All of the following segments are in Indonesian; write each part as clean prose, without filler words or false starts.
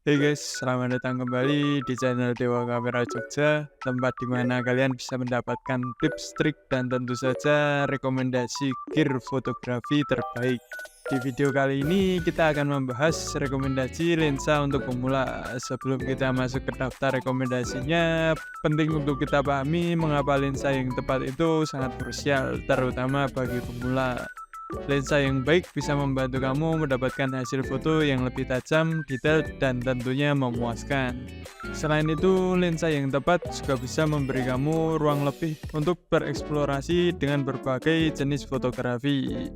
Hey guys, selamat datang kembali di channel Dewa Kamera Jogja, tempat di mana kalian bisa mendapatkan tips, trik, dan tentu saja rekomendasi gear fotografi terbaik. Di video kali ini kita akan membahas rekomendasi lensa untuk pemula. Sebelum kita masuk ke daftar rekomendasinya, penting untuk kita pahami mengapa lensa yang tepat itu sangat krusial, terutama bagi pemula. Lensa yang baik bisa membantu kamu mendapatkan hasil foto yang lebih tajam, detail, dan tentunya memuaskan. Selain itu, lensa yang tepat juga bisa memberi kamu ruang lebih untuk bereksplorasi dengan berbagai jenis fotografi.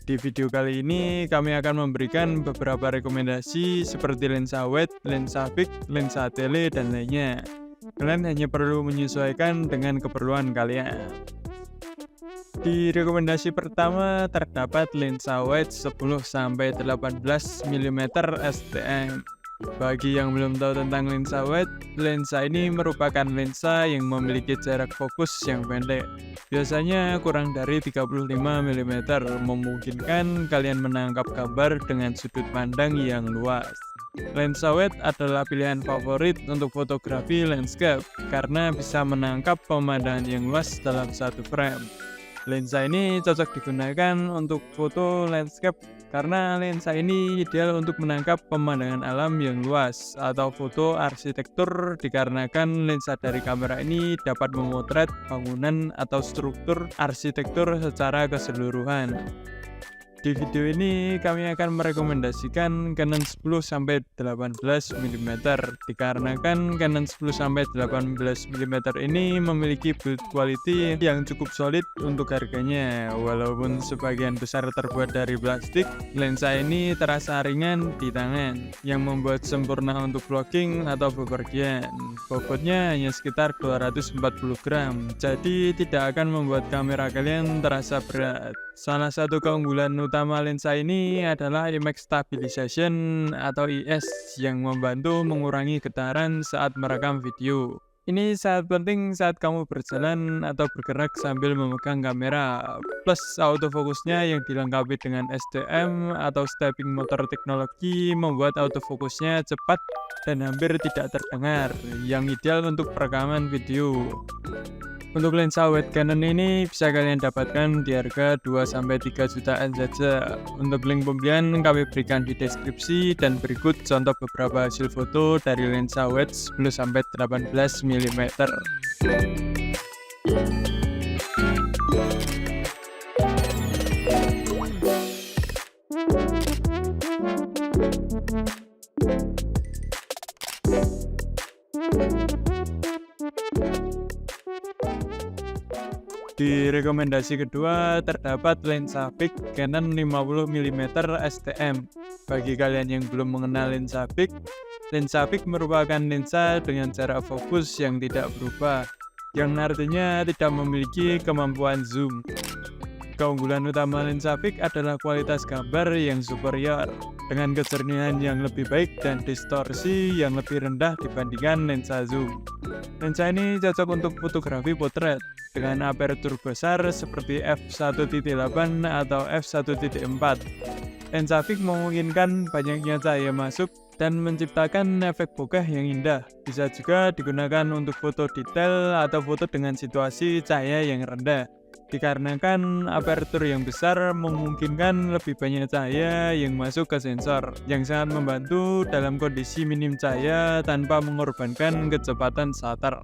Di video kali ini, kami akan memberikan beberapa rekomendasi seperti lensa wide, lensa fix, lensa tele, dan lainnya. Kalian hanya perlu menyesuaikan dengan keperluan kalian. Di rekomendasi pertama terdapat lensa wide 10-18 mm STM. Bagi yang belum tahu tentang lensa wide, lensa ini merupakan lensa yang memiliki jarak fokus yang pendek. Biasanya kurang dari 35 mm, memungkinkan kalian menangkap gambar dengan sudut pandang yang luas. Lensa wide adalah pilihan favorit untuk fotografi landscape karena bisa menangkap pemandangan yang luas dalam satu frame. Lensa ini cocok digunakan untuk foto landscape karena lensa ini ideal untuk menangkap pemandangan alam yang luas atau foto arsitektur dikarenakan lensa dari kamera ini dapat memotret bangunan atau struktur arsitektur secara keseluruhan. Di video ini kami akan merekomendasikan Canon 10-18 mm dikarenakan Canon 10-18 mm ini memiliki build quality yang cukup solid untuk harganya. Walaupun sebagian besar terbuat dari plastik, lensa ini terasa ringan di tangan yang membuat sempurna untuk vlogging atau bepergian. Bobotnya hanya sekitar 240 gram, jadi tidak akan membuat kamera kalian terasa berat. Salah satu keunggulan utama lensa ini adalah image stabilization atau IS yang membantu mengurangi getaran saat merekam video. Ini sangat penting saat kamu berjalan atau bergerak sambil memegang kamera. Plus autofokusnya yang dilengkapi dengan STM atau stepping motor teknologi membuat autofokusnya cepat dan hampir tidak terdengar, yang ideal untuk perekaman video. Untuk lensa wide Canon ini bisa kalian dapatkan di harga 2-3 jutaan saja. Untuk link pembelian kami berikan di deskripsi dan berikut contoh beberapa hasil foto dari lensa wide 10-18 mm. Di rekomendasi kedua terdapat lensa fix Canon 50 mm STM. Bagi kalian yang belum mengenal lensa fix merupakan lensa dengan jarak fokus yang tidak berubah, yang artinya tidak memiliki kemampuan zoom. Keunggulan utama lensa fix adalah kualitas gambar yang superior, dengan kejernihan yang lebih baik dan distorsi yang lebih rendah dibandingkan lensa zoom. Lensa ini cocok untuk fotografi potret dengan aperture besar seperti f1.8 atau f1.4. Lensa fix memungkinkan banyaknya cahaya masuk dan menciptakan efek bokeh yang indah. Bisa juga digunakan untuk foto detail atau foto dengan situasi cahaya yang rendah. Dikarenakan aperture yang besar memungkinkan lebih banyak cahaya yang masuk ke sensor, yang sangat membantu dalam kondisi minim cahaya tanpa mengorbankan kecepatan shutter.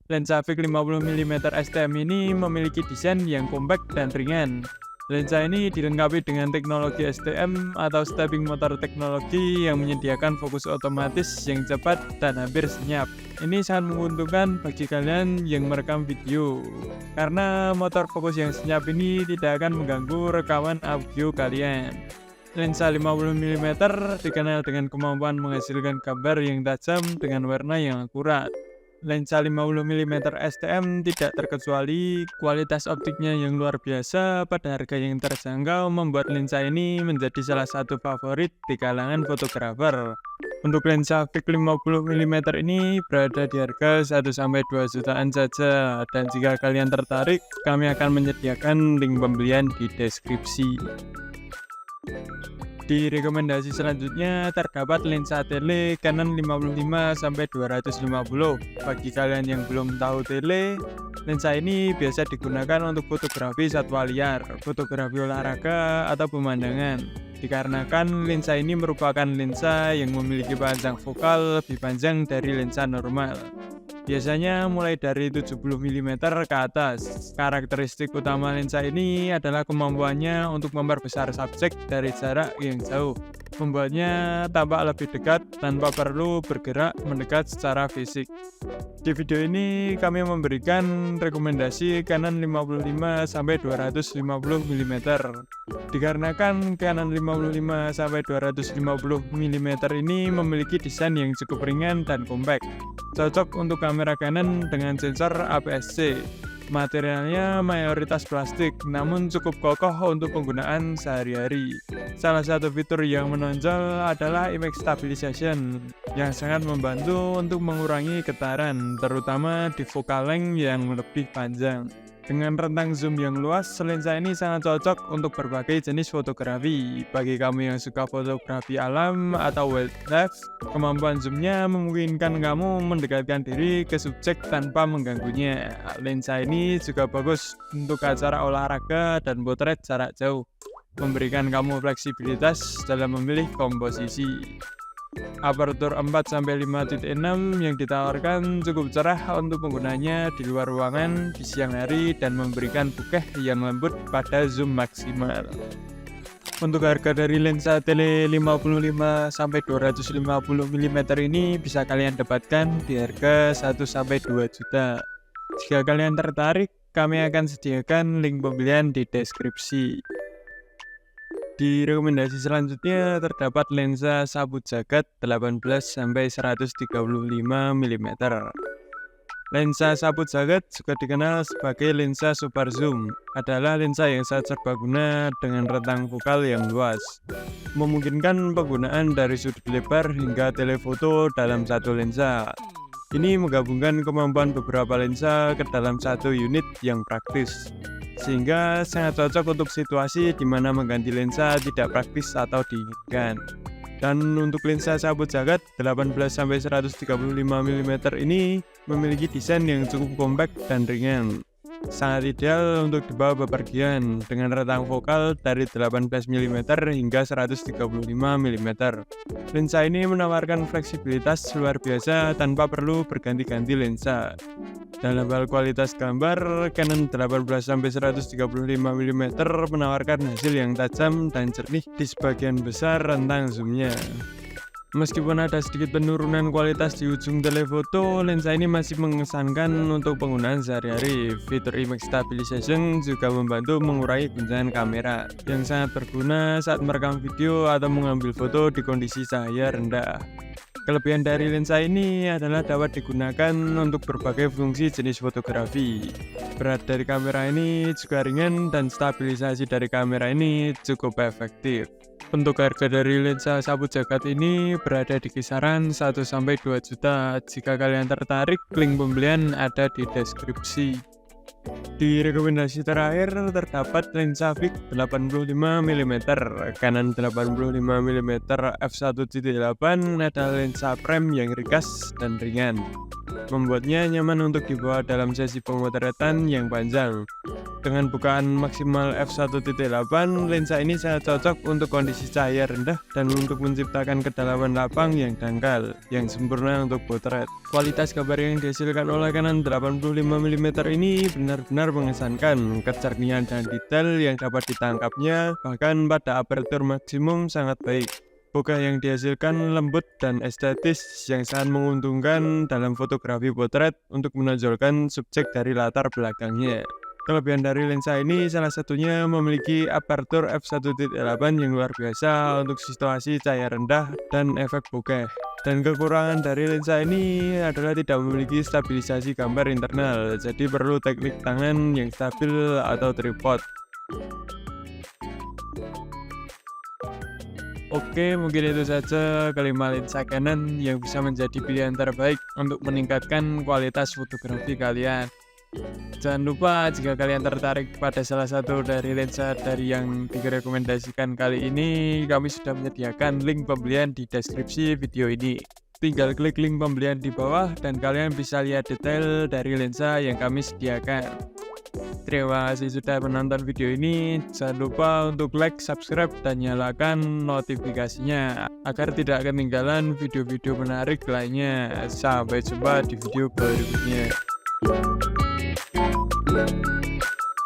Lensa fix 50 mm STM ini memiliki desain yang kompak dan ringan. Lensa ini dilengkapi dengan teknologi STM atau stepping motor teknologi yang menyediakan fokus otomatis yang cepat dan hampir senyap. Ini sangat menguntungkan bagi kalian yang merekam video, karena motor fokus yang senyap ini tidak akan mengganggu rekaman audio kalian. Lensa 50 mm dikenal dengan kemampuan menghasilkan gambar yang tajam dengan warna yang akurat. Lensa 50 mm STM tidak terkecuali kualitas optiknya yang luar biasa pada harga yang terjangkau membuat lensa ini menjadi salah satu favorit di kalangan fotografer. Untuk lensa fix 50 mm ini berada di harga 1-2 jutaan saja, dan jika kalian tertarik, kami akan menyediakan link pembelian di deskripsi. Di rekomendasi selanjutnya terdapat lensa tele Canon 55-250. Bagi kalian yang belum tahu tele, lensa ini biasa digunakan untuk fotografi satwa liar, fotografi olahraga, atau pemandangan. Dikarenakan lensa ini merupakan lensa yang memiliki panjang fokal lebih panjang dari lensa normal. Biasanya mulai dari 70 mm ke atas. Karakteristik utama lensa ini adalah kemampuannya untuk memperbesar subjek dari jarak yang jauh, membuatnya tampak lebih dekat tanpa perlu bergerak mendekat secara fisik. Di video ini kami memberikan rekomendasi Canon 55-250 mm. Dikarenakan Canon 55-250 mm ini memiliki desain yang cukup ringan dan kompak, cocok untuk kamera Canon dengan sensor APS-C. Materialnya mayoritas plastik, namun cukup kokoh untuk penggunaan sehari-hari. Salah satu fitur yang menonjol adalah image stabilization, yang sangat membantu untuk mengurangi getaran, terutama di focal length yang lebih panjang. Dengan rentang zoom yang luas, lensa ini sangat cocok untuk berbagai jenis fotografi. Bagi kamu yang suka fotografi alam atau wildlife, kemampuan zoomnya memungkinkan kamu mendekatkan diri ke subjek tanpa mengganggunya. Lensa ini juga bagus untuk acara olahraga dan potret jarak jauh, memberikan kamu fleksibilitas dalam memilih komposisi. Apertur 4-5.6 yang ditawarkan cukup cerah untuk penggunanya di luar ruangan di siang hari dan memberikan bokeh yang lembut pada zoom maksimal. Untuk harga dari lensa tele 55-250 mm ini bisa kalian dapatkan di harga 1-2 juta. Jika kalian tertarik, kami akan sediakan link pembelian di deskripsi. Di rekomendasi selanjutnya terdapat lensa sabut jagat 18-135 mm. Lensa sabut jagat juga dikenal sebagai lensa super zoom, adalah lensa yang sangat serbaguna dengan rentang fokal yang luas, memungkinkan penggunaan dari sudut lebar hingga telefoto dalam satu lensa. Ini menggabungkan kemampuan beberapa lensa ke dalam satu unit yang praktis, sehingga sangat cocok untuk situasi di mana mengganti lensa tidak praktis atau diinginkan. Dan untuk lensa sabut jagat 18-135 mm ini memiliki desain yang cukup kompak dan ringan, sangat ideal untuk dibawa bepergian dengan rentang fokal dari 18 mm hingga 135 mm. Lensa ini menawarkan fleksibilitas luar biasa tanpa perlu berganti-ganti lensa. Dalam hal kualitas gambar, Canon 18-135 mm menawarkan hasil yang tajam dan jernih di sebagian besar rentang zoomnya. Meskipun ada sedikit penurunan kualitas di ujung telefoto, lensa ini masih mengesankan untuk penggunaan sehari-hari. Fitur image stabilization juga membantu mengurangi guncangan kamera, yang sangat berguna saat merekam video atau mengambil foto di kondisi cahaya rendah. Kelebihan dari lensa ini adalah dapat digunakan untuk berbagai fungsi jenis fotografi. Berat dari kamera ini juga ringan dan stabilisasi dari kamera ini cukup efektif. Untuk harga dari lensa sabut jagat ini berada di kisaran 1-2 juta. Jika kalian tertarik, link pembelian ada di deskripsi. Di rekomendasi terakhir terdapat lensa fix 85 mm. Canon 85 mm f1.8 adalah lensa prime yang ringkas dan ringan, membuatnya nyaman untuk dibawa dalam sesi pemotretan yang panjang. Dengan bukaan maksimal f1.8, lensa ini sangat cocok untuk kondisi cahaya rendah dan untuk menciptakan kedalaman lapang yang dangkal, yang sempurna untuk potret. Kualitas gambar yang dihasilkan oleh Canon 85 mm ini benar-benar mengesankan. Kecernihan dan detail yang dapat ditangkapnya, bahkan pada apertur maksimum, sangat baik. Bokeh yang dihasilkan lembut dan estetis yang sangat menguntungkan dalam fotografi potret untuk menonjolkan subjek dari latar belakangnya. Kelebihan dari lensa ini salah satunya memiliki apertur f1.8 yang luar biasa untuk situasi cahaya rendah dan efek bokeh. Dan kekurangan dari lensa ini adalah tidak memiliki stabilisasi gambar internal, jadi perlu teknik tangan yang stabil atau tripod. Oke, mungkin itu saja kelima lensa Canon yang bisa menjadi pilihan terbaik untuk meningkatkan kualitas fotografi kalian. Jangan lupa jika kalian tertarik pada salah satu dari lensa dari yang direkomendasikan kali ini, kami sudah menyediakan link pembelian di deskripsi video ini. Tinggal klik link pembelian di bawah dan kalian bisa lihat detail dari lensa yang kami sediakan. Terima kasih sudah menonton video ini. Jangan lupa untuk like, subscribe, dan nyalakan notifikasinya agar tidak ketinggalan video-video menarik lainnya. Sampai jumpa di video berikutnya.